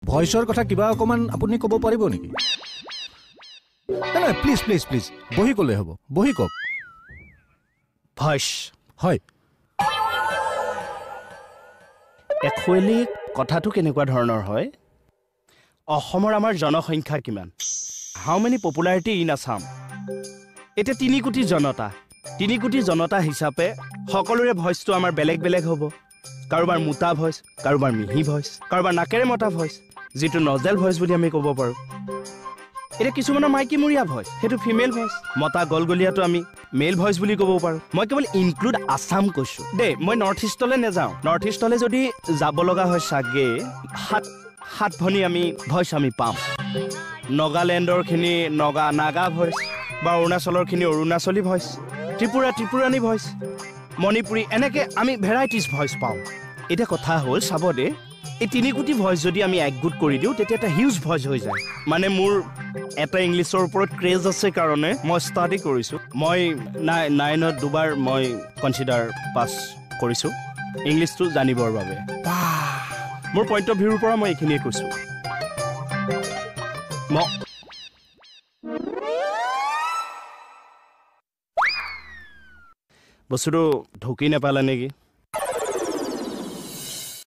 ভইচৰ কথা কিবা অকমান আপুনি ক'ব পাৰিব নেকি? নাই প্লিজ প্লিজ প্লিজ বহি ক'লে হ'ব, বহি কওক। ভইচ হয়। একচুৱেলি কথাটো কেনেকুৱা ধৰণৰ হয়, অসমৰ আমাৰ জনসংখ্যা কিমান, হাউ মেনি পপুলাৰিটি ইন আছাম। এতিয়া 3 কোটি জনতা, 3 কোটি জনতা হিচাপে সকলোৰে ভইচটো আমাৰ বেলেগ বেলেগ হ'ব। কাৰোবাৰ মোটা ভইচ, কাৰোবাৰ মিহি ভইচ, কাৰোবাৰ নাকেৰে মতা ভইচ, যিটো নজেল ভইচ বুলি আমি ক'ব পাৰোঁ। এতিয়া কিছুমানৰ মাইকীমূৰীয়া ভইচ, সেইটো ফিমেল ভইচ। মতা গলগলীয়াটো আমি মেল ভইচ বুলি ক'ব পাৰোঁ। মই কেৱল ইনক্লুড আছাম কৈছোঁ দেই, মই নৰ্থ ইষ্টলৈ নাযাওঁ। নৰ্থ ইষ্টলৈ যদি যাব লগা হয় চাগে সাত ভনী আমি ভইচ আমি পাম। নগালেণ্ডৰখিনি নাগা ভইচ, বা অৰুণাচলৰখিনি অৰুণাচলী ভইচ, ত্ৰিপুৰাণী ভইচ, মণিপুৰী, এনেকৈ আমি ভেৰাইটিজ ভইচ পাওঁ। এতিয়া কথা হ'ল চাব দে, এই 3 কোটি ভইচ যদি আমি একগোট কৰি দিওঁ তেতিয়া এটা হিউজ ভইচ হৈ যায়। মানে মোৰ এটা ইংলিছৰ ওপৰত ক্ৰেজ আছে কাৰণে মই ষ্টাডি কৰিছোঁ। মই 9ত দুবাৰ মই কনচিডাৰ পাছ কৰিছোঁ ইংলিছটো জানিবৰ বাবে। মোৰ পইণ্ট অফ ভিউৰ পৰা মই এইখিনিয়ে কৈছোঁ। বস্তুটো ঢুকি নাপালে নেকি?